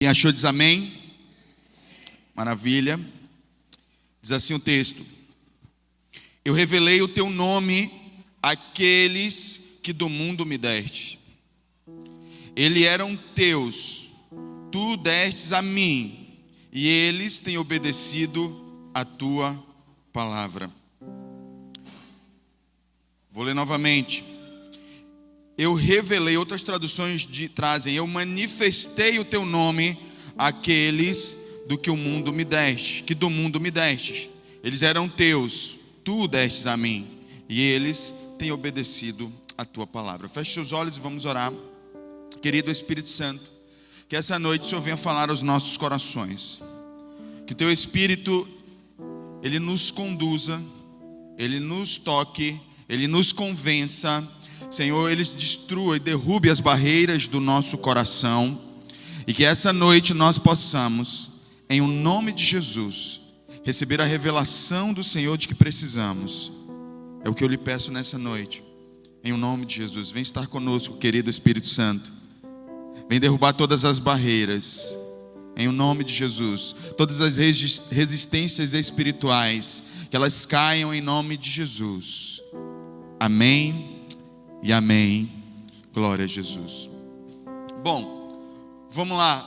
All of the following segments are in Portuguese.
Quem achou diz amém? Maravilha. Diz assim o texto: Eu revelei o teu nome àqueles que do mundo me deste. Eles eram teus, tu destes a mim, e eles têm obedecido a tua palavra. Vou ler novamente. Eu revelei, outras traduções trazem, eu manifestei o teu nome àqueles do que o mundo me deste, que do mundo me destes. Eles eram teus, tu destes a mim, e eles têm obedecido a tua palavra. Feche seus olhos e vamos orar. Querido Espírito Santo, que essa noite o Senhor venha falar aos nossos corações. Que teu Espírito, ele nos conduza, ele nos toque, ele nos convença. Senhor, ele destrua e derrube as barreiras do nosso coração. E que essa noite nós possamos, em o nome de Jesus, receber a revelação do Senhor de que precisamos. É o que eu lhe peço nessa noite. Em o nome de Jesus, vem estar conosco, querido Espírito Santo. Vem derrubar todas as barreiras. Em o nome de Jesus. Todas as resistências espirituais, que elas caiam em nome de Jesus. Amém e amém. Glória a Jesus. Bom, vamos lá.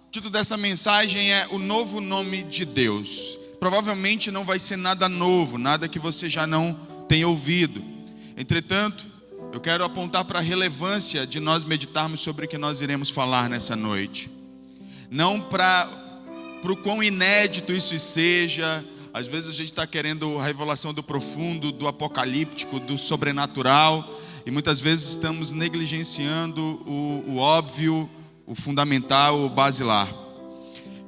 O título dessa mensagem é o novo nome de Deus. Provavelmente não vai ser nada novo, nada que você já não tenha ouvido. Entretanto, eu quero apontar para a relevância de nós meditarmos sobre o que nós iremos falar nessa noite. Não para o quão inédito isso seja. Às vezes a gente está querendo a revelação do profundo, do apocalíptico, do sobrenatural. E muitas vezes estamos negligenciando o óbvio, o fundamental, o basilar.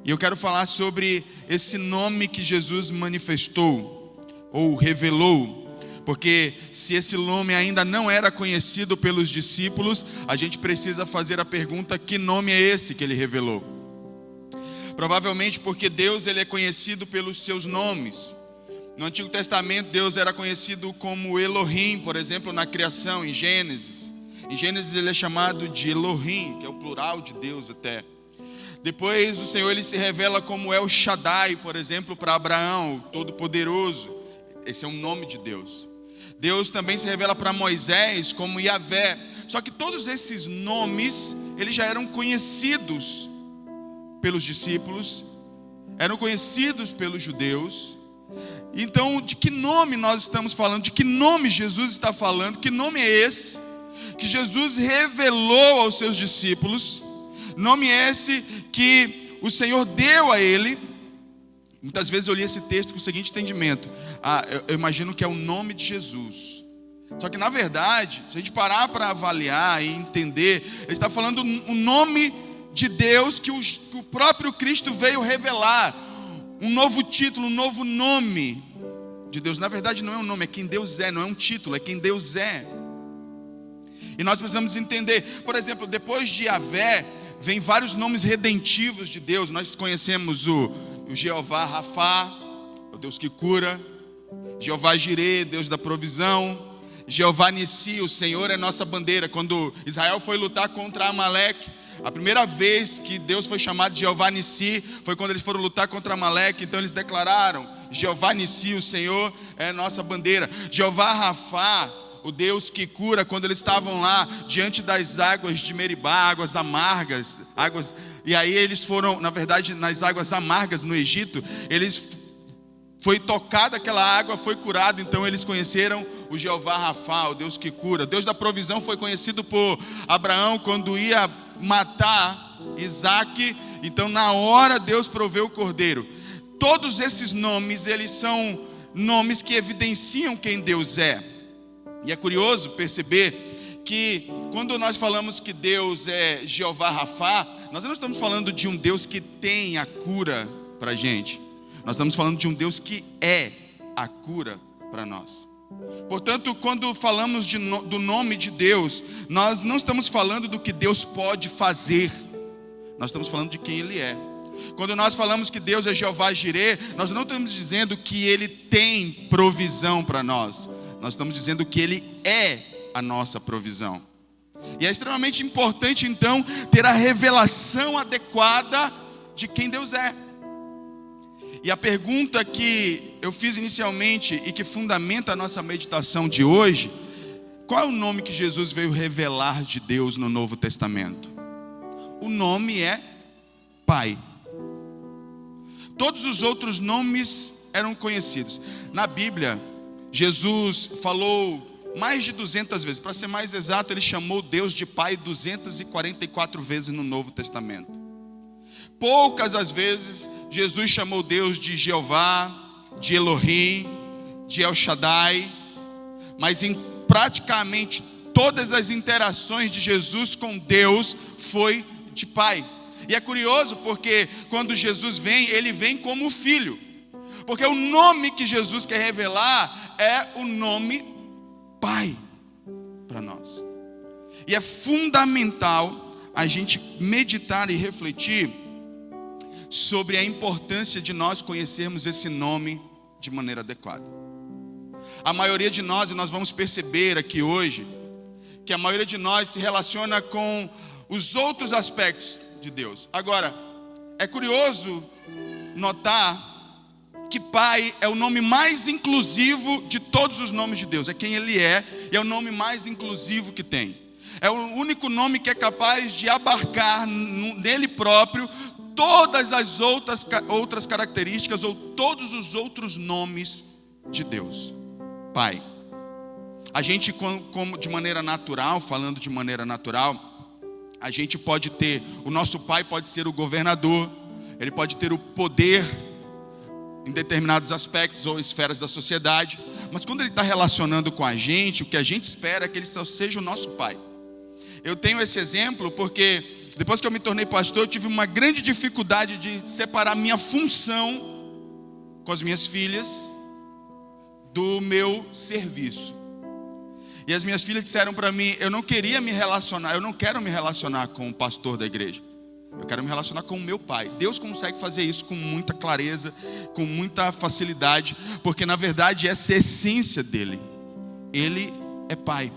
E eu quero falar sobre esse nome que Jesus manifestou, ou revelou. Porque se esse nome ainda não era conhecido pelos discípulos, a gente precisa fazer a pergunta: que nome é esse que ele revelou? Provavelmente porque Deus, ele é conhecido pelos seus nomes. No Antigo Testamento, Deus era conhecido como Elohim, por exemplo, na criação, em Gênesis. Em Gênesis ele é chamado de Elohim, que é o plural de Deus até. Depois o Senhor, ele se revela como El Shaddai, por exemplo, para Abraão, o Todo-Poderoso. Esse é um nome de Deus. Deus também se revela para Moisés como Yahvé. Só que todos esses nomes, eles já eram conhecidos pelos discípulos, eram conhecidos pelos judeus. Então, de que nome nós estamos falando? De que nome Jesus está falando? Que nome é esse que Jesus revelou aos seus discípulos? Nome esse que o Senhor deu a ele. Muitas vezes eu li esse texto com o seguinte entendimento: eu imagino que é o nome de Jesus. Só que na verdade, se a gente parar para avaliar e entender, ele está falando o nome de Deus que o próprio Cristo veio revelar. Um novo título, um novo nome de Deus. Na verdade não é um nome, é quem Deus é. Não é um título, é quem Deus é. E nós precisamos entender. Por exemplo, depois de Yahvé, vem vários nomes redentivos de Deus. Nós conhecemos o Jeová Rafá, o Deus que cura. Jeová Jireh, Deus da provisão. Jeová Nissi, o Senhor é nossa bandeira. Quando Israel foi lutar contra Amaleque, a primeira vez que Deus foi chamado de Jeová Nissi foi quando eles foram lutar contra Amaleque. Então eles declararam: Jeová Nissi, o Senhor é nossa bandeira. Jeová Rafá, o Deus que cura, quando eles estavam lá diante das águas de Meribá, águas amargas, e aí eles foram, na verdade, nas águas amargas no Egito, foi tocada aquela água, foi curado. Então eles conheceram o Jeová Rafá, o Deus que cura. Deus da provisão foi conhecido por Abraão quando ia matar Isaac. Então na hora Deus proveu o cordeiro. Todos esses nomes, eles são nomes que evidenciam quem Deus é. E é curioso perceber que quando nós falamos que Deus é Jeová Rafá, nós não estamos falando de um Deus que tem a cura para a gente. Nós estamos falando de um Deus que é a cura para nós. Portanto, quando falamos do nome de Deus, nós não estamos falando do que Deus pode fazer. Nós estamos falando de quem Ele é. Quando nós falamos que Deus é Jeová Jireh, nós não estamos dizendo que Ele tem provisão para nós. Nós estamos dizendo que Ele é a nossa provisão. E é extremamente importante, então, ter a revelação adequada de quem Deus é. E a pergunta que eu fiz inicialmente e que fundamenta a nossa meditação de hoje: qual é o nome que Jesus veio revelar de Deus no Novo Testamento? O nome é Pai. Todos os outros nomes eram conhecidos. Na Bíblia, Jesus falou mais de 200 vezes. Para ser mais exato, ele chamou Deus de Pai 244 vezes no Novo Testamento. Poucas as vezes Jesus chamou Deus de Jeová, de Elohim, de El Shaddai. Mas em praticamente todas as interações de Jesus com Deus foi de Pai. E é curioso porque quando Jesus vem, ele vem como filho. Porque o nome que Jesus quer revelar é o nome Pai para nós. E é fundamental a gente meditar e refletir sobre a importância de nós conhecermos esse nome de maneira adequada. A maioria de nós, e nós vamos perceber aqui hoje, que a maioria de nós se relaciona com os outros aspectos de Deus. Agora, é curioso notar que Pai é o nome mais inclusivo de todos os nomes de Deus. É quem Ele é, e é o nome mais inclusivo que tem. É o único nome que é capaz de abarcar nele próprio todas as outras características ou todos os outros nomes de Deus. Pai. A gente, como de maneira natural, falando de maneira natural, a gente pode ter, o nosso pai pode ser o governador, ele pode ter o poder em determinados aspectos ou esferas da sociedade, mas quando ele está relacionando com a gente, o que a gente espera é que ele só seja o nosso pai. Eu tenho esse exemplo porque depois que eu me tornei pastor, eu tive uma grande dificuldade de separar minha função com as minhas filhas do meu serviço. E as minhas filhas disseram para mim: eu não quero me relacionar com o pastor da igreja. Eu quero me relacionar com o meu pai. Deus consegue fazer isso com muita clareza, com muita facilidade, porque na verdade essa é a essência dele. Ele é pai.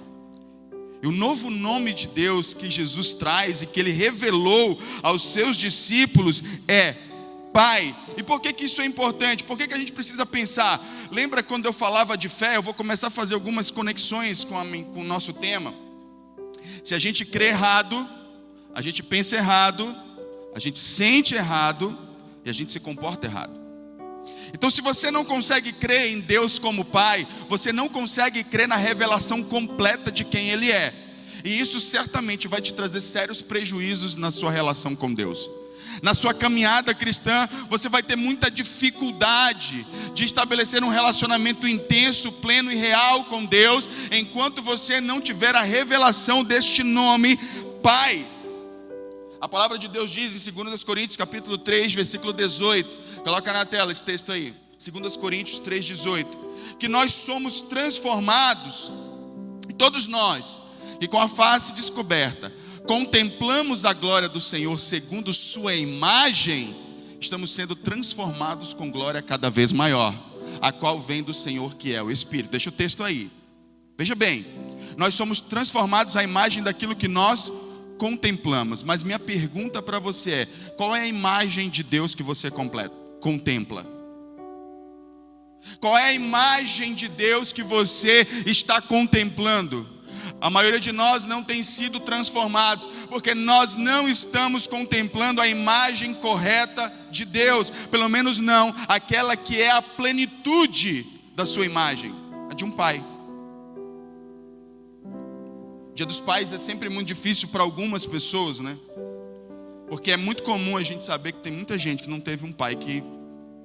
E o novo nome de Deus que Jesus traz e que ele revelou aos seus discípulos é Pai. E por que isso é importante? Por que a gente precisa pensar? Lembra quando eu falava de fé? Eu vou começar a fazer algumas conexões com o nosso tema. Se a gente crê errado, a gente pensa errado, a gente sente errado e a gente se comporta errado. Então, se você não consegue crer em Deus como Pai, você não consegue crer na revelação completa de quem Ele é. E isso certamente vai te trazer sérios prejuízos na sua relação com Deus. Na sua caminhada cristã, você vai ter muita dificuldade de estabelecer um relacionamento intenso, pleno e real com Deus, enquanto você não tiver a revelação deste nome, Pai. A palavra de Deus diz em 2 Coríntios capítulo 3, versículo 18. Coloca na tela esse texto aí. 2 Coríntios 3, 18. Que nós somos transformados, todos nós, e com a face descoberta, contemplamos a glória do Senhor segundo sua imagem, estamos sendo transformados com glória cada vez maior, a qual vem do Senhor, que é o Espírito. Deixa o texto aí. Veja bem, nós somos transformados à imagem daquilo que nós contemplamos. Mas minha pergunta para você é: qual é a imagem de Deus que você contempla? Qual é a imagem de Deus que você está contemplando? A maioria de nós não tem sido transformados, porque nós não estamos contemplando a imagem correta de Deus, pelo menos não aquela que é a plenitude da sua imagem, a de um pai. Dia dos Pais é sempre muito difícil para algumas pessoas, né? Porque é muito comum a gente saber que tem muita gente que não teve um pai que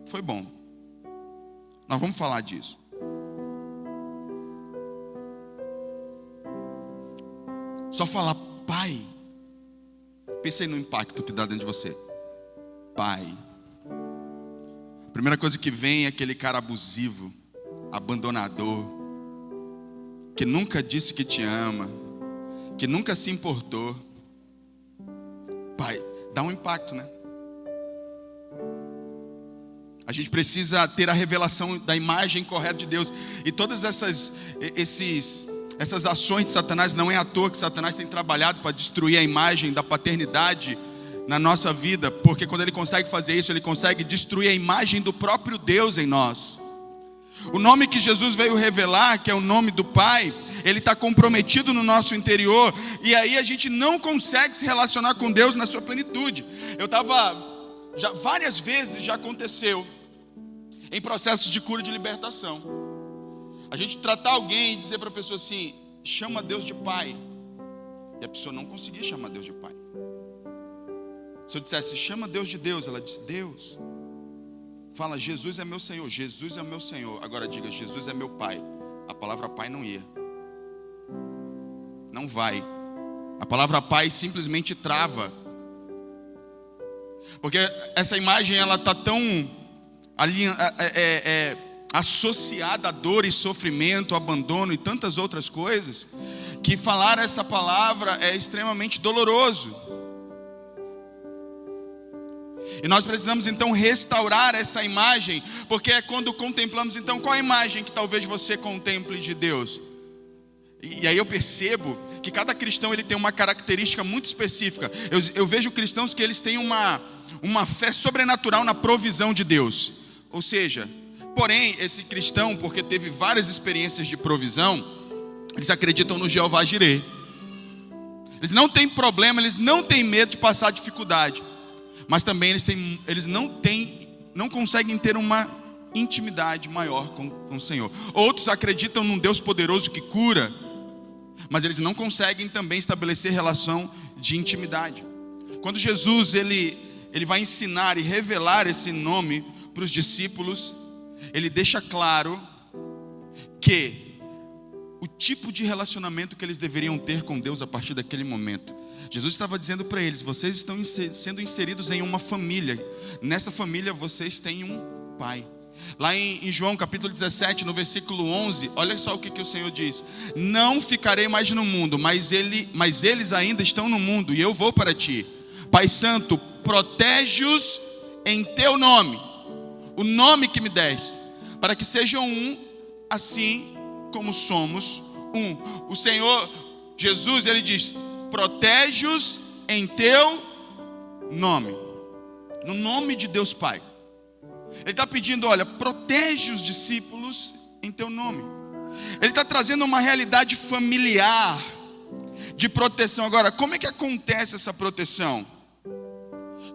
foi bom. Nós vamos falar disso. Só falar pai, pense aí no impacto que dá dentro de você. Pai. A primeira coisa que vem é aquele cara abusivo, abandonador, que nunca disse que te ama, que nunca se importou. Pai, dá um impacto, né? A gente precisa ter a revelação da imagem correta de Deus. E todas essas essas ações de Satanás, não é à toa que Satanás tem trabalhado para destruir a imagem da paternidade na nossa vida, porque quando ele consegue fazer isso, ele consegue destruir a imagem do próprio Deus em nós. O nome que Jesus veio revelar, que é o nome do Pai, ele está comprometido no nosso interior, e aí a gente não consegue se relacionar com Deus na sua plenitude. Várias vezes já aconteceu em processos de cura e de libertação, a gente tratar alguém e dizer para a pessoa assim: chama Deus de Pai, e a pessoa não conseguia chamar Deus de Pai. Se eu dissesse, chama Deus de Deus, ela disse, Deus. Fala, Jesus é meu Senhor, Jesus é meu Senhor. Agora diga, Jesus é meu Pai. A palavra Pai não ia. Não vai. A palavra Pai simplesmente trava. Porque essa imagem, ela está tão associada a dor e sofrimento, abandono e tantas outras coisas, que falar essa palavra é extremamente doloroso. E nós precisamos então restaurar essa imagem, porque é quando contemplamos, então, qual a imagem que talvez você contemple de Deus? E aí eu percebo que cada cristão ele tem uma característica muito específica. Eu vejo cristãos que eles têm uma fé sobrenatural na provisão de Deus. Ou seja, porém, esse cristão, porque teve várias experiências de provisão, eles acreditam no Jeová Jireh. Eles não têm problema, eles não têm medo de passar dificuldade. Mas também eles não conseguem ter uma intimidade maior com o Senhor. Outros acreditam num Deus poderoso que cura, mas eles não conseguem também estabelecer relação de intimidade. Quando Jesus ele vai ensinar e revelar esse nome para os discípulos, ele deixa claro que o tipo de relacionamento que eles deveriam ter com Deus a partir daquele momento. Jesus estava dizendo para eles: vocês estão sendo inseridos em uma família. Nessa família vocês têm um pai. Lá em João capítulo 17, no versículo 11, olha só o que o Senhor diz: não ficarei mais no mundo, mas eles ainda estão no mundo, e eu vou para ti. Pai Santo, protege-os em teu nome, o nome que me deste, para que sejam um, assim como somos um. O Senhor Jesus, ele diz: protege-os em teu nome, no nome de Deus Pai. Ele está pedindo, olha, protege os discípulos em teu nome. Ele está trazendo uma realidade familiar de proteção. Agora, como é que acontece essa proteção?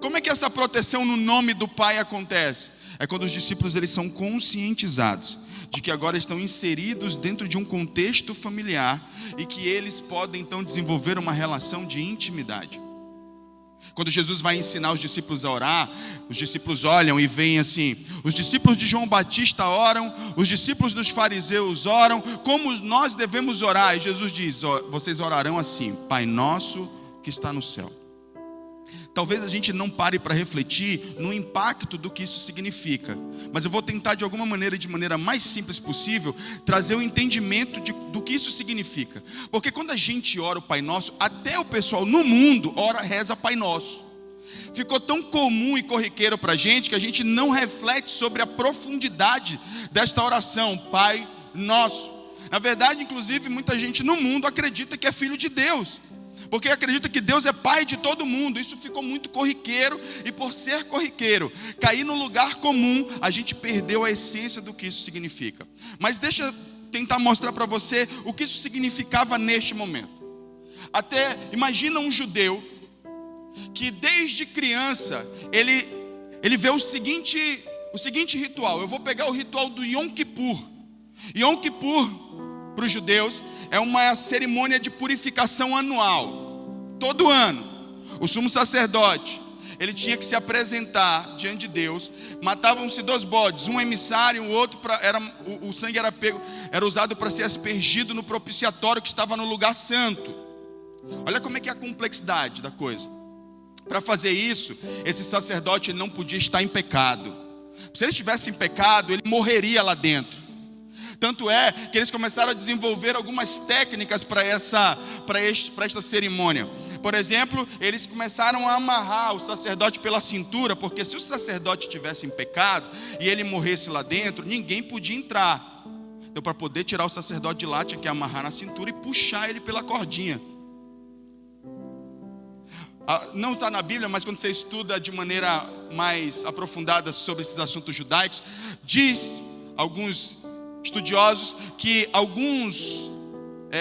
Como é que essa proteção no nome do Pai acontece? É quando os discípulos eles são conscientizados de que agora estão inseridos dentro de um contexto familiar e que eles podem então desenvolver uma relação de intimidade. Quando Jesus vai ensinar os discípulos a orar, os discípulos olham e veem assim: os discípulos de João Batista oram, os discípulos dos fariseus oram, como nós devemos orar? E Jesus diz: vocês orarão assim: Pai nosso que está no céu. Talvez a gente não pare para refletir no impacto do que isso significa, mas eu vou tentar de alguma maneira, de maneira mais simples possível, trazer o entendimento do que isso significa. Porque quando a gente ora o Pai Nosso, até o pessoal no mundo reza Pai Nosso. Ficou tão comum e corriqueiro para a gente que a gente não reflete sobre a profundidade desta oração, Pai Nosso. Na verdade, inclusive, muita gente no mundo acredita que é filho de Deus, porque acredita que Deus é pai de todo mundo. Isso ficou muito corriqueiro, e por ser corriqueiro, cair no lugar comum, a gente perdeu a essência do que isso significa. Mas deixa eu tentar mostrar para você o que isso significava neste momento. Até imagina um judeu que desde criança ele vê o seguinte ritual. Eu vou pegar o ritual do Yom Kippur. Yom Kippur, para os judeus, é uma cerimônia de purificação anual. Todo ano, o sumo sacerdote, ele tinha que se apresentar diante de Deus. Matavam-se 2 bodes, um emissário, o outro o sangue era usado para ser aspergido no propiciatório que estava no lugar santo. Olha como é que é a complexidade da coisa. Para fazer isso, esse sacerdote ele não podia estar em pecado. Se ele estivesse em pecado, ele morreria lá dentro. Tanto é que eles começaram a desenvolver algumas técnicas para esta cerimônia. Por exemplo, eles começaram a amarrar o sacerdote pela cintura, porque se o sacerdote estivesse em pecado e ele morresse lá dentro, ninguém podia entrar. Então, para poder tirar o sacerdote de lá, tinha que amarrar na cintura e puxar ele pela cordinha. Não está na Bíblia, mas quando você estuda de maneira mais aprofundada sobre esses assuntos judaicos, diz alguns estudiosos que alguns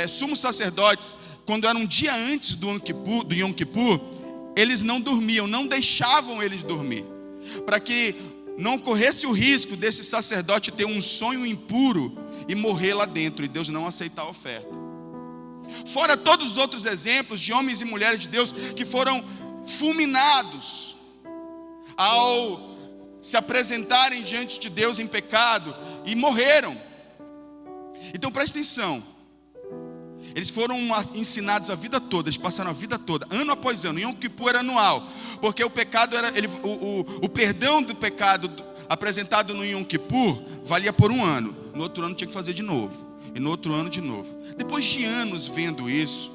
sumos sacerdotes, quando era um dia antes do Yom Kippur, eles não dormiam, não deixavam eles dormir, para que não corresse o risco desse sacerdote ter um sonho impuro e morrer lá dentro, e Deus não aceitar a oferta. Fora todos os outros exemplos de homens e mulheres de Deus que foram fulminados ao se apresentarem diante de Deus em pecado e morreram. Então presta atenção, eles foram ensinados a vida toda, eles passaram a vida toda, ano após ano. Yom Kippur era anual, porque o pecado era o perdão do pecado apresentado no Yom Kippur valia por um ano. No outro ano tinha que fazer de novo, e no outro ano de novo. Depois de anos vendo isso,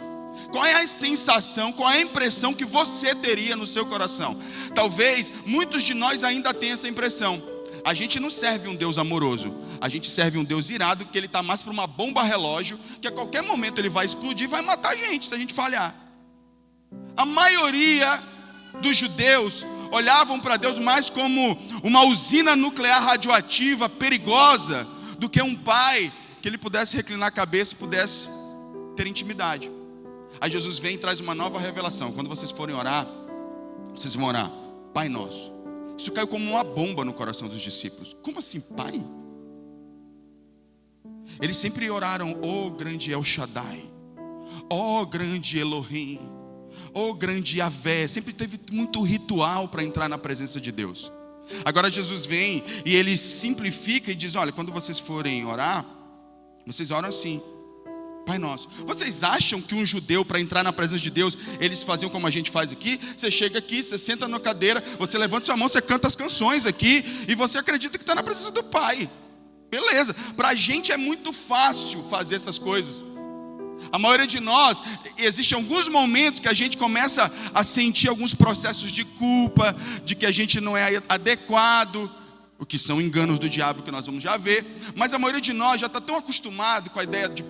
qual é a sensação, qual é a impressão que você teria no seu coração? Talvez muitos de nós ainda tenham essa impressão. A gente não serve um Deus amoroso, a gente serve um Deus irado, que ele está mais para uma bomba relógio, que a qualquer momento ele vai explodir e vai matar a gente se a gente falhar. A maioria dos judeus olhavam para Deus mais como uma usina nuclear radioativa perigosa do que um pai que ele pudesse reclinar a cabeça e pudesse ter intimidade. Aí Jesus vem e traz uma nova revelação. Quando vocês forem orar, vocês vão orar, Pai Nosso. Isso caiu como uma bomba no coração dos discípulos. Como assim, Pai? Eles sempre oraram, ó grande El Shaddai, ó grande Elohim, ó grande Yahvé. Sempre teve muito ritual para entrar na presença de Deus. Agora Jesus vem e ele simplifica e diz, olha, quando vocês forem orar, vocês oram assim, Pai Nosso. Vocês acham que um judeu, para entrar na presença de Deus, eles faziam como a gente faz aqui? Você chega aqui, você senta na cadeira, você levanta sua mão, você canta as canções aqui, e você acredita que está na presença do Pai. Beleza, para a gente é muito fácil fazer essas coisas. A maioria de nós, existem alguns momentos que a gente começa a sentir alguns processos de culpa, de que a gente não é adequado, o que são enganos do diabo que nós vamos já ver. Mas a maioria de nós já está tão acostumado com a ideia de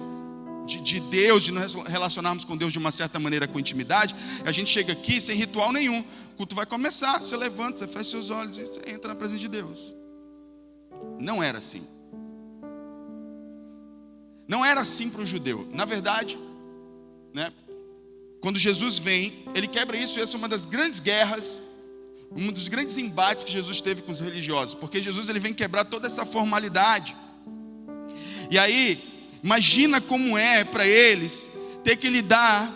Deus, de nos relacionarmos com Deus de uma certa maneira, com intimidade. A gente chega aqui sem ritual nenhum, o culto vai começar, você levanta, você fecha seus olhos e você entra na presença de Deus. Não era assim. Não era assim para o judeu. Na verdade, né, quando Jesus vem, ele quebra isso, e essa é uma das grandes guerras, um dos grandes embates que Jesus teve com os religiosos, porque Jesus ele vem quebrar toda essa formalidade. E aí, imagina como é para eles ter que lidar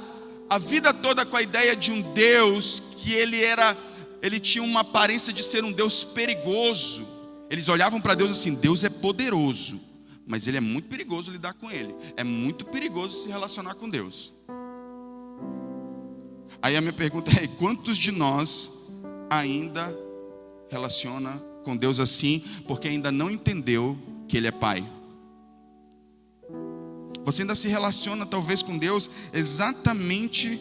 a vida toda com a ideia de um Deus que ele tinha uma aparência de ser um Deus perigoso. Eles olhavam para Deus assim, Deus é poderoso, mas ele é muito perigoso lidar com ele. É muito perigoso se relacionar com Deus. Aí a minha pergunta é, quantos de nós ainda relaciona com Deus assim, porque ainda não entendeu que ele é Pai? Você ainda se relaciona talvez com Deus exatamente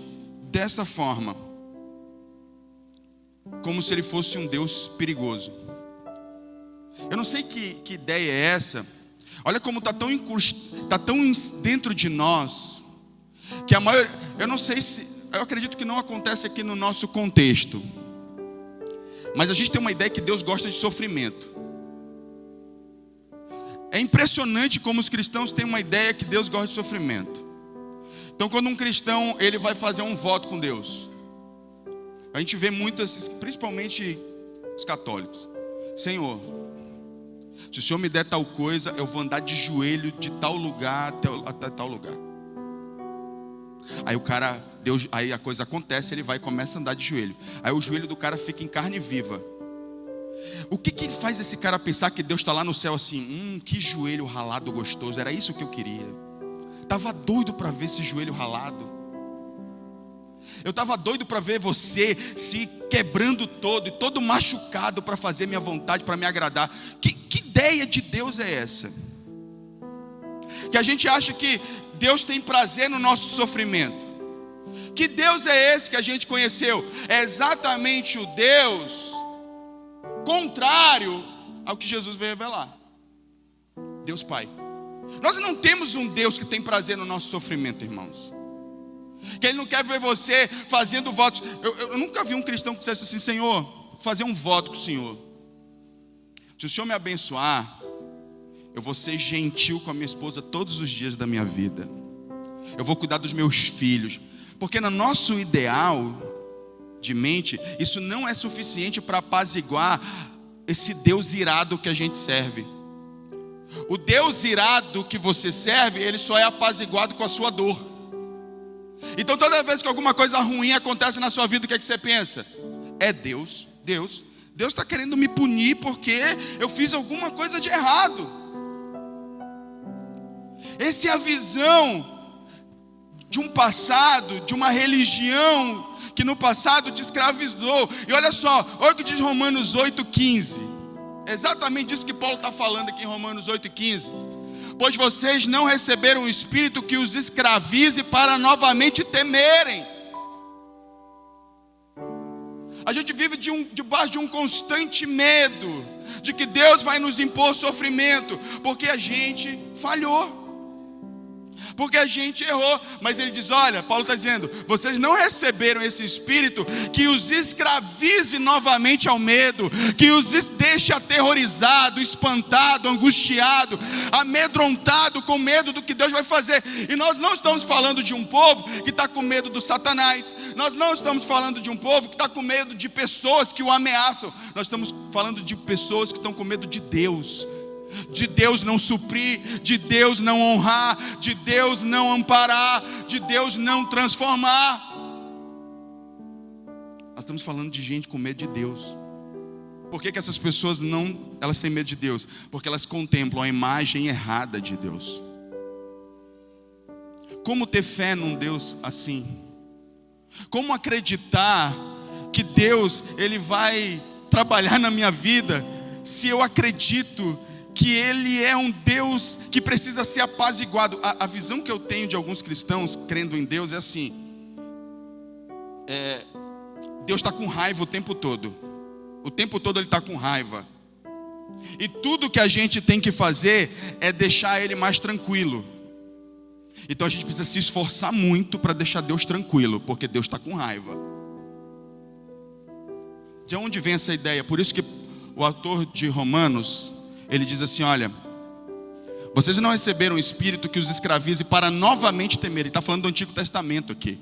dessa forma, como se ele fosse um Deus perigoso. Eu não sei que ideia é essa. Olha como está tão dentro de nós, que a maioria, eu acredito que não acontece aqui no nosso contexto, mas a gente tem uma ideia que Deus gosta de sofrimento. É impressionante como os cristãos têm uma ideia que Deus gosta de sofrimento. Então quando um cristão ele vai fazer um voto com Deus, a gente vê muito esses, principalmente os católicos, Senhor, se o Senhor me der tal coisa, eu vou andar de joelho de tal lugar até tal lugar. Aí o cara, aí a coisa acontece, ele vai e começa a andar de joelho. Aí o joelho do cara fica em carne viva. O que faz esse cara pensar que Deus está lá no céu assim, que joelho ralado gostoso, era isso que eu queria. Estava doido para ver esse joelho ralado. Eu estava doido para ver você se quebrando todo e todo machucado para fazer minha vontade, para me agradar. Que ideia de Deus é essa? Que a gente acha que Deus tem prazer no nosso sofrimento. Que Deus é esse que a gente conheceu? É exatamente o Deus contrário ao que Jesus veio revelar. Deus Pai. Nós não temos um Deus que tem prazer no nosso sofrimento, irmãos. Que Ele não quer ver você fazendo votos. Eu nunca vi um cristão que dissesse assim: Senhor, fazer um voto com o Senhor. Se o Senhor me abençoar, eu vou ser gentil com a minha esposa todos os dias da minha vida. Eu vou cuidar dos meus filhos. Porque no nosso ideal de mente, isso não é suficiente para apaziguar esse Deus irado que a gente serve. O Deus irado que você serve, ele só é apaziguado com a sua dor. Então toda vez que alguma coisa ruim acontece na sua vida, o que é que você pensa? É Deus está querendo me punir porque eu fiz alguma coisa de errado. Essa é a visão de um passado, de uma religião que no passado te escravizou. E olha só, olha o que diz Romanos 8,15. É exatamente isso que Paulo está falando aqui em Romanos 8,15. Pois vocês não receberam um espírito que os escravize para novamente temerem. A gente vive debaixo de um constante medo de que Deus vai nos impor sofrimento, porque a gente falhou, porque a gente errou. Mas ele diz: olha, Paulo está dizendo, vocês não receberam esse espírito que os escravize novamente ao medo, que os deixe aterrorizado, espantado, angustiado, amedrontado, com medo do que Deus vai fazer. E nós não estamos falando de um povo que está com medo do Satanás. Nós não estamos falando de um povo que está com medo de pessoas que o ameaçam. Nós estamos falando de pessoas que estão com medo de Deus. De Deus não suprir, de Deus não honrar, de Deus não amparar, de Deus não transformar. Nós estamos falando de gente com medo de Deus. Por que essas pessoas elas têm medo de Deus? Porque elas contemplam a imagem errada de Deus. Como ter fé num Deus assim? Como acreditar que Deus, Ele vai trabalhar na minha vida, se eu acredito que Ele é um Deus que precisa ser apaziguado? A visão que eu tenho de alguns cristãos crendo em Deus é assim: Deus está com raiva o tempo todo. O tempo todo Ele está com raiva. E tudo que a gente tem que fazer é deixar Ele mais tranquilo. Então a gente precisa se esforçar muito para deixar Deus tranquilo, porque Deus está com raiva. De onde vem essa ideia? Por isso que o autor de Romanos, ele diz assim: olha, vocês não receberam o espírito que os escravize para novamente temer. Ele está falando do Antigo Testamento aqui.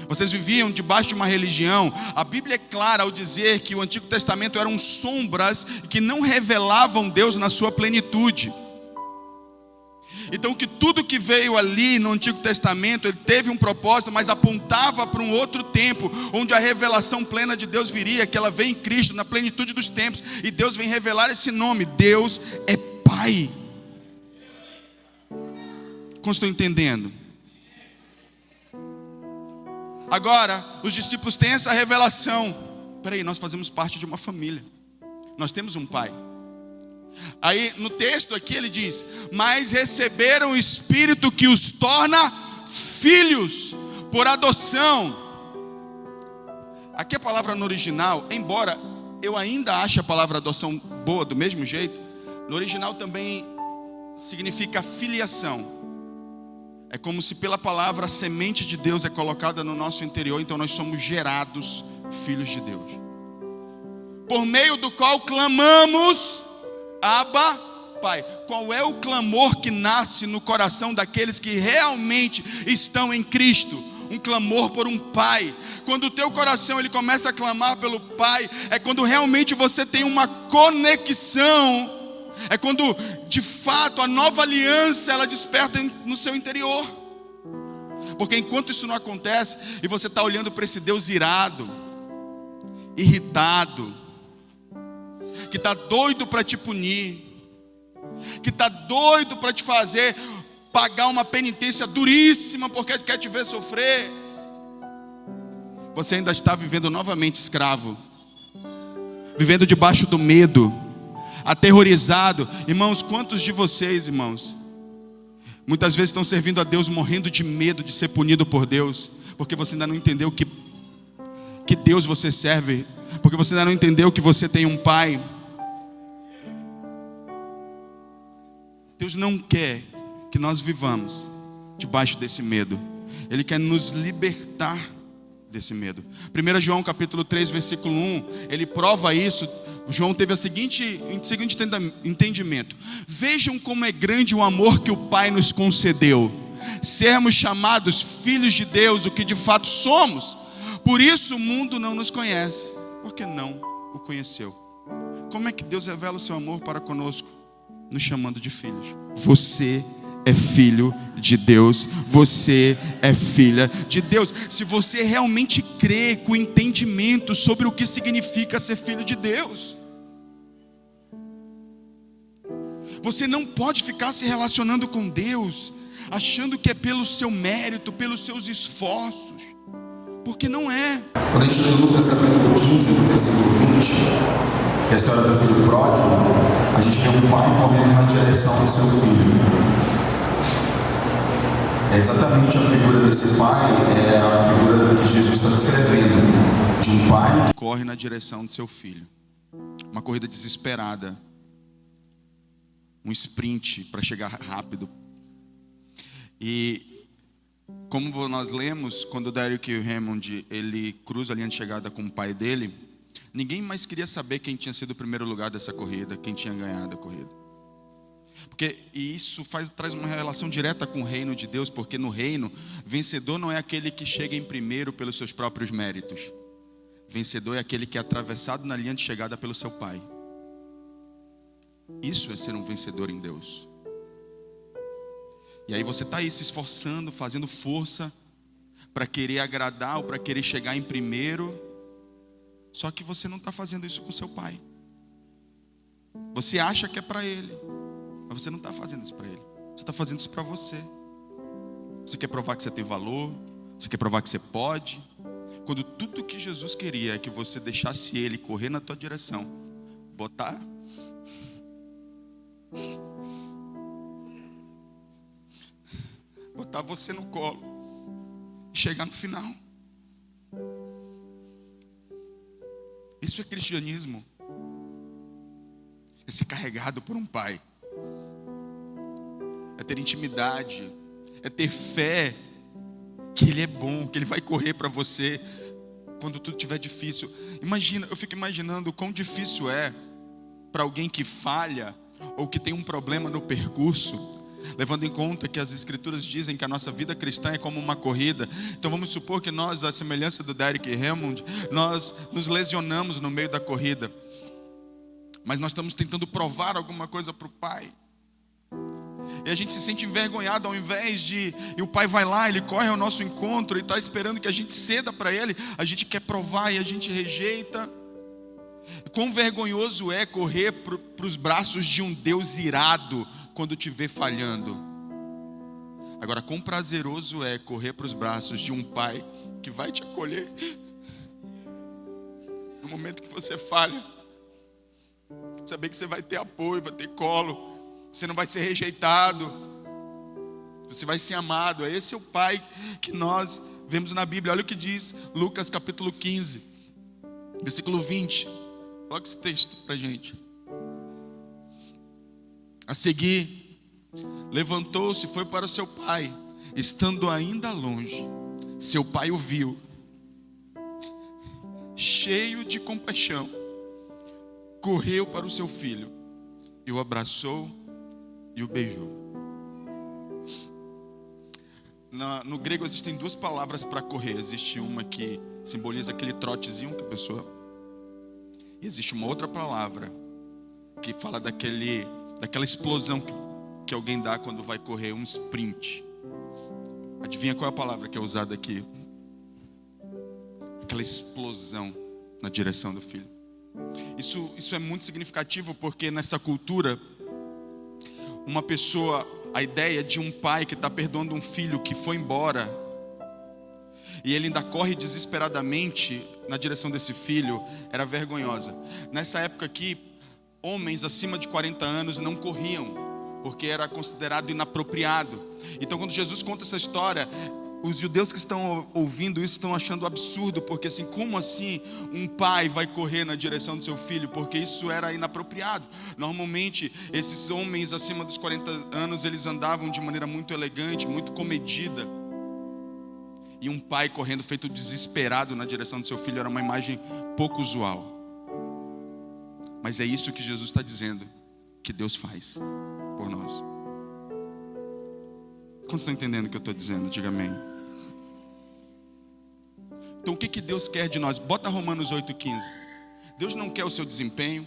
Vocês viviam debaixo de uma religião. A Bíblia é clara ao dizer que o Antigo Testamento eram sombras que não revelavam Deus na sua plenitude. Então que tudo que veio ali no Antigo Testamento, ele teve um propósito, mas apontava para um outro tempo, onde a revelação plena de Deus viria, que ela vem em Cristo, na plenitude dos tempos. E Deus vem revelar esse nome: Deus é Pai. Como estou entendendo? Agora, os discípulos têm essa revelação. Peraí, nós fazemos parte de uma família. Nós temos um Pai. Aí no texto aqui ele diz: mas receberam o Espírito que os torna filhos por adoção. Aqui a palavra no original, embora eu ainda ache a palavra adoção boa do mesmo jeito, no original também significa filiação. É como se pela palavra a semente de Deus é colocada no nosso interior, então nós somos gerados filhos de Deus, por meio do qual clamamos: Abba, Pai. Qual é o clamor que nasce no coração daqueles que realmente estão em Cristo? Um clamor por um Pai. Quando o teu coração ele começa a clamar pelo Pai, é quando realmente você tem uma conexão. É quando de fato a nova aliança ela desperta no seu interior. Porque enquanto isso não acontece, e você está olhando para esse Deus irado, irritado, que está doido para te punir, que está doido para te fazer pagar uma penitência duríssima porque quer te ver sofrer, você ainda está vivendo novamente escravo, vivendo debaixo do medo, aterrorizado. Irmãos, quantos de vocês, irmãos, muitas vezes estão servindo a Deus morrendo de medo de ser punido por Deus, porque você ainda não entendeu que Deus você serve, porque você ainda não entendeu que você tem um Pai. Deus não quer que nós vivamos debaixo desse medo. Ele quer nos libertar desse medo. 1 João capítulo 3, versículo 1, ele prova isso. João teve o seguinte entendimento: vejam como é grande o amor que o Pai nos concedeu, sermos chamados filhos de Deus, o que de fato somos. Por isso o mundo não nos conhece, porque não o conheceu. Como é que Deus revela o seu amor para conosco? Nos chamando de filhos. Você é filho de Deus, você é filha de Deus. Se você realmente crê com entendimento sobre o que significa ser filho de Deus, você não pode ficar se relacionando com Deus achando que é pelo seu mérito, pelos seus esforços, porque não é. Quando a gente lê Lucas capítulo 15, no versículo 20, que é a história do filho pródigo, a gente vê um pai correndo na direção do seu filho. É exatamente a figura desse pai, é a figura que Jesus está descrevendo, de um pai que corre na direção do seu filho. Uma corrida desesperada, um sprint para chegar rápido. E como nós lemos, quando o Derek Hammond ele cruza a linha de chegada com o pai dele, ninguém mais queria saber quem tinha sido o primeiro lugar dessa corrida, quem tinha ganhado a corrida. Porque isso traz uma relação direta com o reino de Deus, porque no reino, vencedor não é aquele que chega em primeiro pelos seus próprios méritos. Vencedor é aquele que é atravessado na linha de chegada pelo seu pai. Isso é ser um vencedor em Deus. E aí você está aí se esforçando, fazendo força para querer agradar ou para querer chegar em primeiro. Só que você não está fazendo isso com seu pai. Você acha que é para ele, mas você não está fazendo isso para ele. Você está fazendo isso para você. Você quer provar que você tem valor, você quer provar que você pode. Quando tudo que Jesus queria é que você deixasse ele correr na tua direção, botar você no colo e chegar no final. Isso é cristianismo. É ser carregado por um pai. É ter intimidade. É ter fé que ele é bom, que ele vai correr para você quando tudo estiver difícil. Eu fico imaginando o quão difícil é para alguém que falha ou que tem um problema no percurso, levando em conta que as escrituras dizem que a nossa vida cristã é como uma corrida. Então vamos supor que nós, à semelhança do Derek Hammond, nós nos lesionamos no meio da corrida, mas nós estamos tentando provar alguma coisa para o pai, e a gente se sente envergonhado. Ao invés de, e o pai vai lá, ele corre ao nosso encontro e está esperando que a gente ceda para ele, a gente quer provar e a gente rejeita. Quão vergonhoso é correr para os braços de um Deus irado quando te vê falhando. Agora, quão prazeroso é correr para os braços de um pai que vai te acolher no momento que você falha. Saber que você vai ter apoio, vai ter colo, você não vai ser rejeitado, você vai ser amado. Esse é o pai que nós vemos na Bíblia. Olha o que diz Lucas capítulo 15, versículo 20. Coloca esse texto para a gente. A seguir, levantou-se e foi para o seu pai. Estando ainda longe, seu pai o viu, cheio de compaixão, correu para o seu filho e o abraçou e o beijou. No grego existem duas palavras para correr. Existe uma que simboliza aquele trotezinho que a pessoa... E existe uma outra palavra que fala daquela explosão que alguém dá quando vai correr, um sprint. Adivinha qual é a palavra que é usada aqui? Aquela explosão na direção do filho. Isso é muito significativo, porque nessa cultura, uma pessoa, a ideia de um pai que está perdoando um filho que foi embora, e ele ainda corre desesperadamente na direção desse filho, era vergonhosa. Nessa época aqui, homens acima de 40 anos não corriam, porque era considerado inapropriado. Então quando Jesus conta essa história, os judeus que estão ouvindo isso estão achando absurdo, porque assim, como assim um pai vai correr na direção do seu filho? Porque isso era inapropriado. Normalmente, esses homens acima dos 40 anos, eles andavam de maneira muito elegante, muito comedida. E um pai correndo feito desesperado na direção do seu filho era uma imagem pouco usual. Mas é isso que Jesus está dizendo que Deus faz por nós. Quantos estão entendendo o que eu estou dizendo? Diga amém. Então o que Deus quer de nós? Bota Romanos 8,15. Deus não quer o seu desempenho.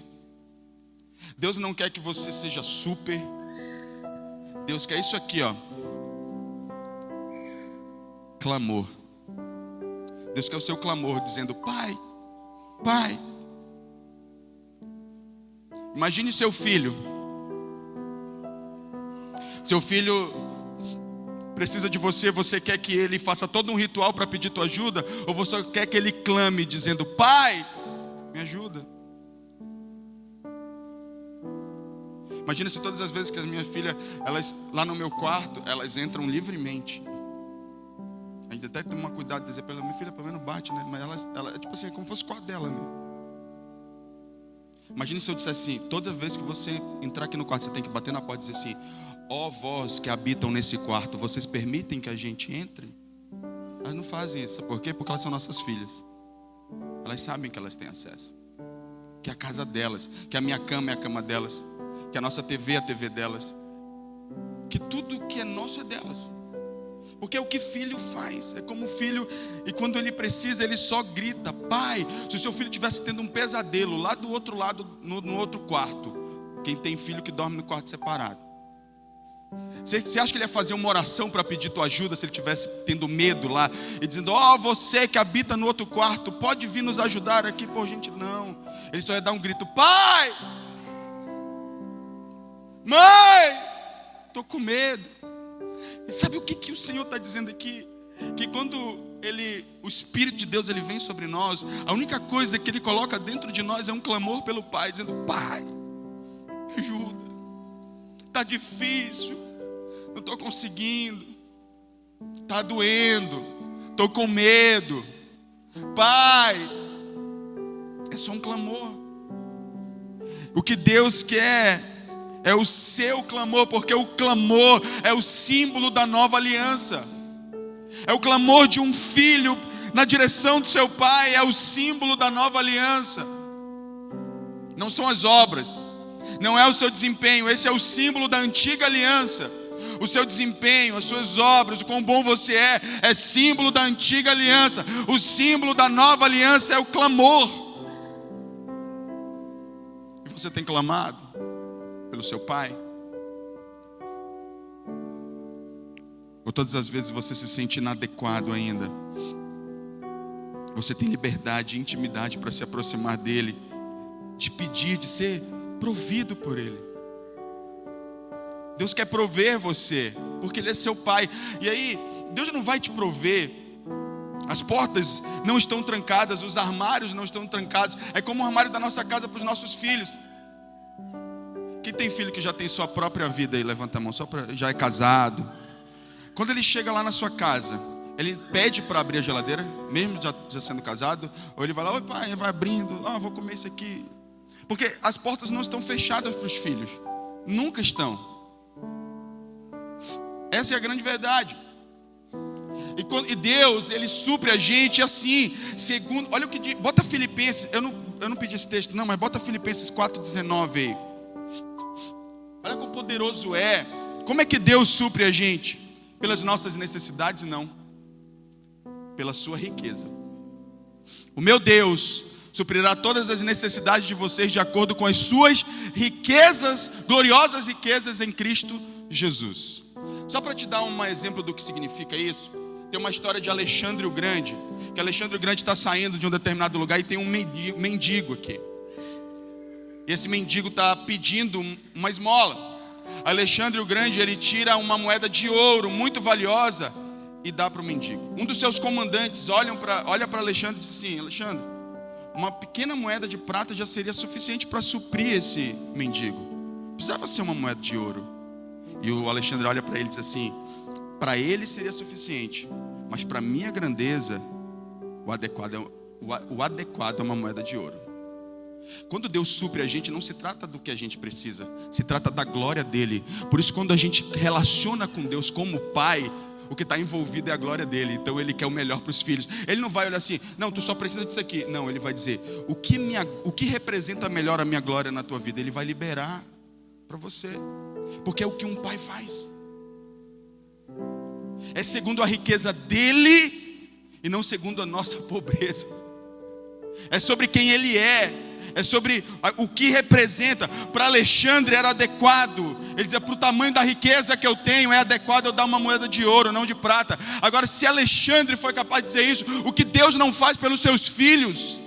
Deus não quer que você seja super. Deus quer isso aqui, ó. Clamor. Deus quer o seu clamor, dizendo: Pai, Pai. Imagine seu filho. Seu filho precisa de você, você quer que ele faça todo um ritual para pedir tua ajuda? Ou você quer que ele clame dizendo: Pai, me ajuda? Imagina se todas as vezes que as minhas filhas, elas lá no meu quarto, elas entram livremente. A gente até tem que tomar cuidado de dizer para ela: minha filha pelo menos bate, né? Mas ela é tipo assim, como se fosse o quarto dela mesmo. Imagina se eu dissesse assim: toda vez que você entrar aqui no quarto, você tem que bater na porta e dizer assim: ó vós que habitam nesse quarto, vocês permitem que a gente entre? Elas não fazem isso. Por quê? Porque elas são nossas filhas. Elas sabem que elas têm acesso, que é a casa delas, que a minha cama é a cama delas, que a nossa TV é a TV delas, que tudo que é nosso é delas. Porque é o que filho faz. É como filho, e quando ele precisa, ele só grita: Pai. Se o seu filho estivesse tendo um pesadelo lá do outro lado, no outro quarto, quem tem filho que dorme no quarto separado, você acha que ele ia fazer uma oração para pedir tua ajuda se ele estivesse tendo medo lá e dizendo: ó, você que habita no outro quarto, pode vir nos ajudar aqui? Pô, gente, não. Ele só ia dar um grito: Pai, Mãe, estou com medo. E sabe o que o Senhor está dizendo aqui? Que quando o Espírito de Deus ele vem sobre nós, a única coisa que ele coloca dentro de nós é um clamor pelo Pai, dizendo: Pai, me ajuda. Está difícil, não estou conseguindo, está doendo, estou com medo. Pai, é só um clamor. O que Deus quer é o seu clamor, porque o clamor é o símbolo da nova aliança. É o clamor de um filho na direção do seu pai, é o símbolo da nova aliança. Não são as obras, não é o seu desempenho, esse é o símbolo da antiga aliança. O seu desempenho, as suas obras, o quão bom você é símbolo da antiga aliança. O símbolo da nova aliança é o clamor. E você tem clamado pelo seu pai? Ou todas as vezes você se sente inadequado ainda? Você tem liberdade, intimidade para se aproximar dele, de pedir, de ser provido por ele. Deus quer prover você, porque ele é seu pai. E aí, Deus não vai te prover. As portas não estão trancadas, os armários não estão trancados. É como o armário da nossa casa para os nossos filhos. Quem tem filho que já tem sua própria vida aí, levanta a mão, já é casado. Quando ele chega lá na sua casa, ele pede para abrir a geladeira, mesmo já sendo casado, ou ele vai lá: oi pai, vai abrindo, vou comer isso aqui. Porque as portas não estão fechadas para os filhos, nunca estão. Essa é a grande verdade. E Deus, ele supre a gente assim, segundo, olha o que diz, bota Filipenses, eu não pedi esse texto não, mas bota Filipenses 4,19 aí. Olha quão poderoso é. Como é que Deus supre a gente? Pelas nossas necessidades? Não, pela sua riqueza. O meu Deus suprirá todas as necessidades de vocês de acordo com as suas riquezas, gloriosas riquezas em Cristo Jesus. Só para te dar um exemplo do que significa isso, tem uma história de Alexandre o Grande, que Alexandre o Grande está saindo de um determinado lugar e tem um mendigo aqui. E esse mendigo está pedindo uma esmola. Alexandre o Grande, ele tira uma moeda de ouro muito valiosa e dá para o mendigo. Um dos seus comandantes olha para Alexandre e diz assim: Alexandre, uma pequena moeda de prata já seria suficiente para suprir esse mendigo. Precisava ser uma moeda de ouro. E o Alexandre olha para ele e diz assim: para ele seria suficiente, Mas para minha grandeza, o adequado é uma moeda de ouro. Quando Deus supre a gente, não se trata do que a gente precisa, se trata da glória dele. Por isso, quando a gente relaciona com Deus como pai, o que está envolvido é a glória dele. Então ele quer o melhor para os filhos. Ele não vai olhar assim, não, tu só precisa disso aqui. Não, ele vai dizer, o que representa melhor a minha glória na tua vida? Ele vai liberar para você, porque é o que um pai faz. É segundo a riqueza dele e não segundo a nossa pobreza. É sobre quem ele é sobre o que representa. Para Alexandre era adequado, ele dizia, para o tamanho da riqueza que eu tenho, é adequado eu dar uma moeda de ouro, não de prata. Agora, se Alexandre foi capaz de dizer isso, o que Deus não faz pelos seus filhos?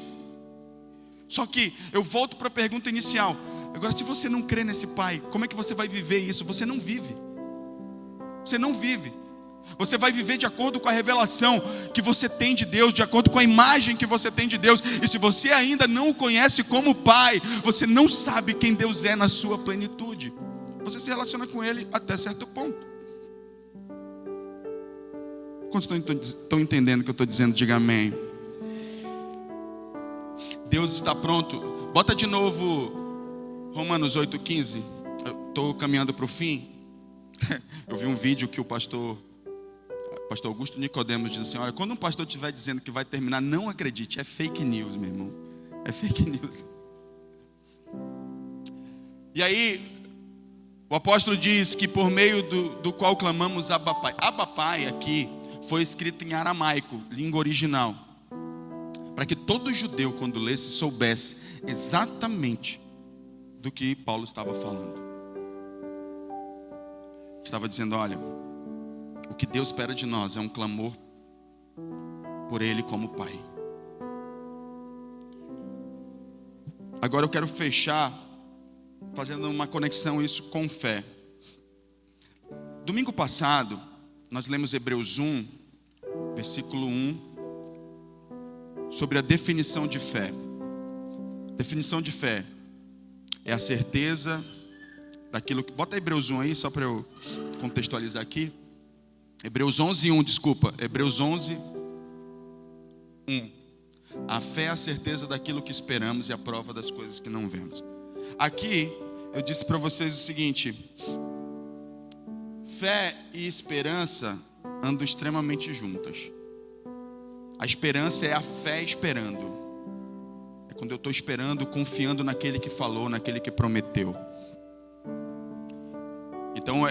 Só que eu volto para a pergunta inicial. Agora, se você não crê nesse pai, como é que você vai viver isso? Você não vive. Você não vive. Você vai viver de acordo com a revelação que você tem de Deus, de acordo com a imagem que você tem de Deus. E se você ainda não o conhece como pai, você não sabe quem Deus é na sua plenitude. Você se relaciona com ele até certo ponto. Quantos estão entendendo o que eu estou dizendo? Diga amém. Deus está pronto. Bota de novo Romanos 8,15. Eu estou caminhando para o fim. Eu vi um vídeo que o pastor Augusto Nicodemos diz assim, olha, quando um pastor estiver dizendo que vai terminar, não acredite, é fake news, meu irmão. É fake news. E aí, o apóstolo diz que por meio do qual clamamos Abba Pai. Abba Pai aqui foi escrito em aramaico, língua original, para que todo judeu, quando lesse, soubesse exatamente do que Paulo estava falando. Estava dizendo, olha, o que Deus espera de nós é um clamor por Ele como Pai. Agora eu quero fechar fazendo uma conexão isso com fé. Domingo passado, nós lemos Hebreus 1, versículo 1, sobre a definição de fé. Definição de fé é a certeza daquilo que... Bota Hebreus 1 aí, só para eu contextualizar aqui. Hebreus 11:1, desculpa. Hebreus 11:1. A fé é a certeza daquilo que esperamos e a prova das coisas que não vemos. Aqui, eu disse para vocês o seguinte: fé e esperança andam extremamente juntas. A esperança é a fé esperando. É quando eu estou esperando, confiando naquele que falou, naquele que prometeu. Então,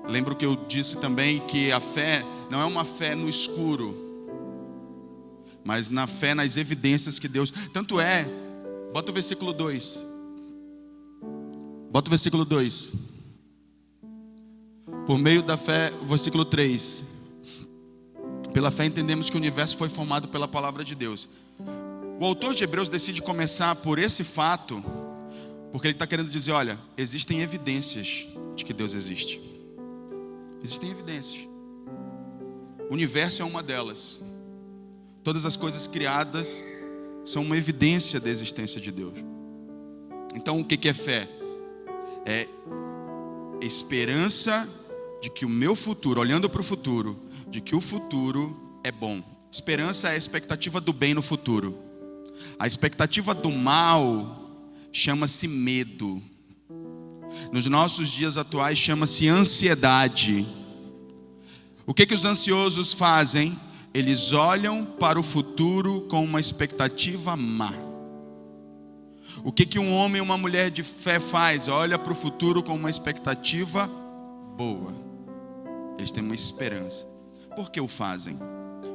lembro que eu disse também que a fé não é uma fé no escuro, mas na fé nas evidências que Deus... Tanto é, bota o versículo 2. Bota o versículo 2. Por meio da fé, o versículo 3. Pela fé entendemos que o universo foi formado pela palavra de Deus. O autor de Hebreus decide começar por esse fato, porque ele está querendo dizer, olha, existem evidências de que Deus existe. Existem evidências. O universo é uma delas. Todas as coisas criadas são uma evidência da existência de Deus. Então o que é fé? É esperança de que o meu futuro, olhando para o futuro, de que o futuro é bom. Esperança é a expectativa do bem no futuro. A expectativa do mal chama-se medo. Nos nossos dias atuais chama-se ansiedade. O que os ansiosos fazem? Eles olham para o futuro com uma expectativa má. O que um homem e uma mulher de fé faz? Olha para o futuro com uma expectativa boa. Eles têm uma esperança. Por que o fazem?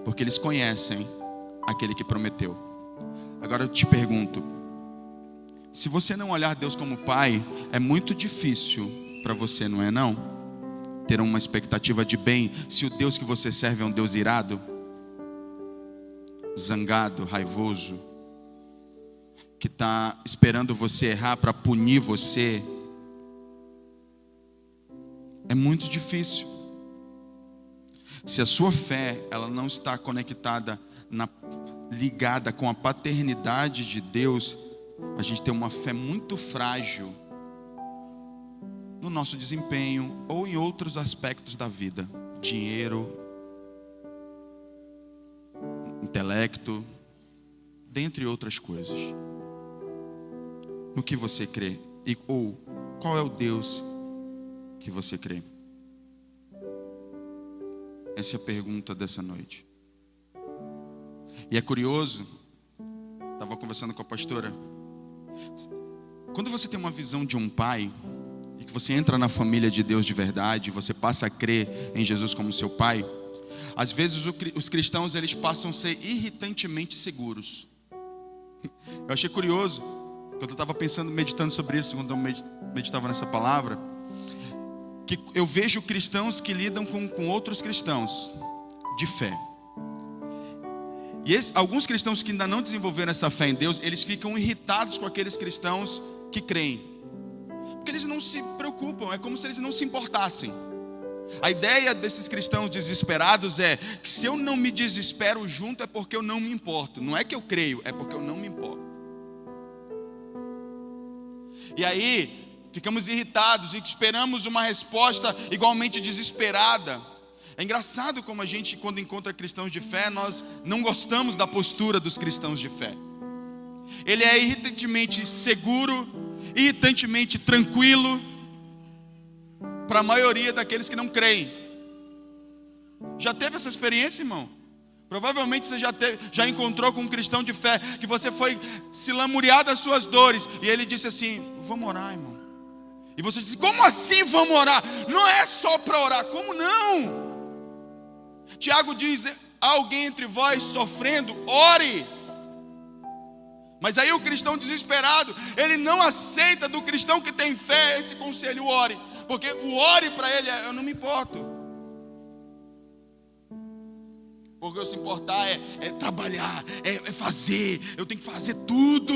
Porque eles conhecem aquele que prometeu. Agora eu te pergunto, se você não olhar Deus como Pai, é muito difícil para você, não é não? Ter uma expectativa de bem, se o Deus que você serve é um Deus irado, zangado, raivoso, que está esperando você errar para punir você. É muito difícil. Se a sua fé ela não está conectada, ligada com a paternidade de Deus, a gente tem uma fé muito frágil no nosso desempenho ou em outros aspectos da vida. Dinheiro, intelecto, dentre outras coisas. No que você crê? Ou qual é o Deus que você crê? Essa é a pergunta dessa noite. E é curioso, estava conversando com a pastora, quando você tem uma visão de um pai, e que você entra na família de Deus de verdade, você passa a crer em Jesus como seu pai, às vezes os cristãos eles passam a ser irritantemente seguros. Eu achei curioso, quando eu estava pensando, meditando sobre isso, quando eu meditava nessa palavra, que eu vejo cristãos que lidam com outros cristãos de fé. E alguns cristãos que ainda não desenvolveram essa fé em Deus, eles ficam irritados com aqueles cristãos que creem. Porque eles não se preocupam, é como se eles não se importassem. A ideia desses cristãos desesperados é que se eu não me desespero junto é porque eu não me importo. Não é que eu creio, é porque eu não me importo. E aí, ficamos irritados e esperamos uma resposta igualmente desesperada. É engraçado como a gente, quando encontra cristãos de fé, nós não gostamos da postura dos cristãos de fé. Ele é irritantemente seguro, irritantemente tranquilo, para a maioria daqueles que não creem. Já teve essa experiência, irmão? Provavelmente você já encontrou com um cristão de fé, que você foi se lamuriar das suas dores, e ele disse assim: vamos orar, irmão. E você disse: como assim vamos orar? Não é só para orar, como não? Tiago diz: há alguém entre vós sofrendo, ore. Mas aí o cristão desesperado, ele não aceita do cristão que tem fé esse conselho, ore. Porque o ore para ele é: eu não me importo. Porque eu se importar é trabalhar, é fazer, eu tenho que fazer tudo.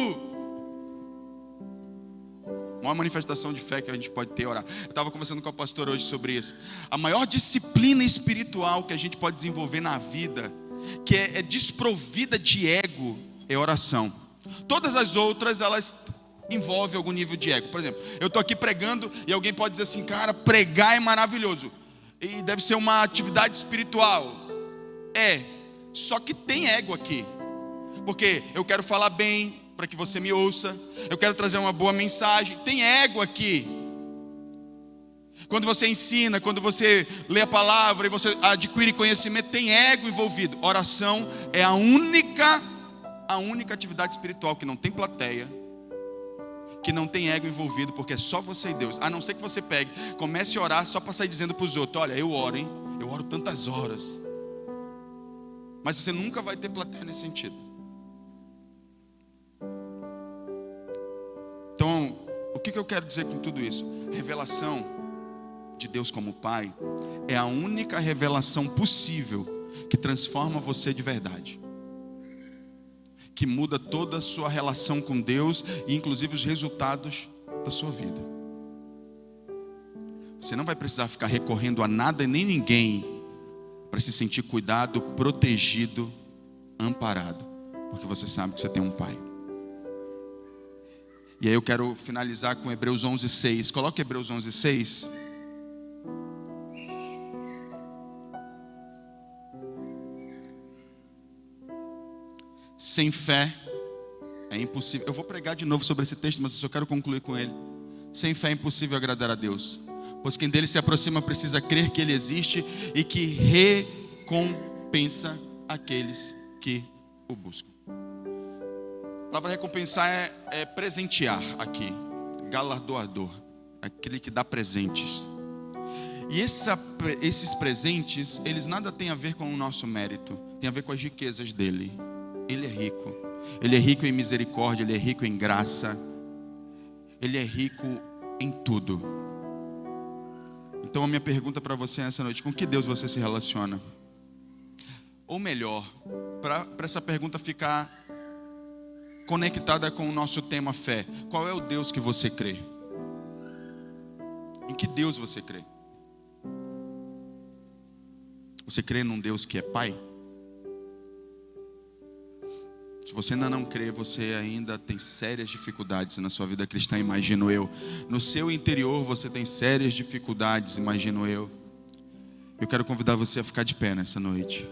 Uma manifestação de fé que a gente pode ter, orar. Eu estava conversando com a pastora hoje sobre isso. A maior disciplina espiritual que a gente pode desenvolver na vida, que é desprovida de ego, é oração. Todas as outras, elas envolvem algum nível de ego. Por exemplo, eu estou aqui pregando e alguém pode dizer assim: cara, pregar é maravilhoso e deve ser uma atividade espiritual. Só que tem ego aqui. Porque eu quero falar bem para que você me ouça, eu quero trazer uma boa mensagem. Tem ego aqui. Quando você ensina, quando você lê a palavra e você adquire conhecimento, tem ego envolvido. Oração é a única atividade espiritual que não tem plateia, que não tem ego envolvido, porque é só você e Deus. A não ser que você comece a orar só para sair dizendo para os outros: olha, eu oro, hein? Eu oro tantas horas. Mas você nunca vai ter plateia nesse sentido. Então, o que eu quero dizer com tudo isso? Revelação de Deus como Pai é a única revelação possível que transforma você de verdade, que muda toda a sua relação com Deus e inclusive os resultados da sua vida. Você não vai precisar ficar recorrendo a nada e nem ninguém para se sentir cuidado, protegido, amparado, porque você sabe que você tem um Pai. E aí eu quero finalizar com Hebreus 11:6. Coloque Hebreus 11:6. Sem fé é impossível. Eu vou pregar de novo sobre esse texto, mas eu só quero concluir com ele. Sem fé é impossível agradar a Deus, pois quem dele se aproxima precisa crer que ele existe e que recompensa aqueles que o buscam. A palavra recompensar é presentear aqui, galardoador, aquele que dá presentes. E esses presentes, eles nada têm a ver com o nosso mérito, tem a ver com as riquezas dele. Ele é rico. Ele é rico em misericórdia, ele é rico em graça, ele é rico em tudo. Então a minha pergunta para você nessa noite: com que Deus você se relaciona? Ou melhor, para essa pergunta ficar conectada com o nosso tema fé, qual é o Deus que você crê? Em que Deus você crê? Você crê num Deus que é Pai? Se você ainda não crê, você ainda tem sérias dificuldades na sua vida cristã, imagino eu. No seu interior você tem sérias dificuldades, imagino eu. Eu quero convidar você a ficar de pé nessa noite.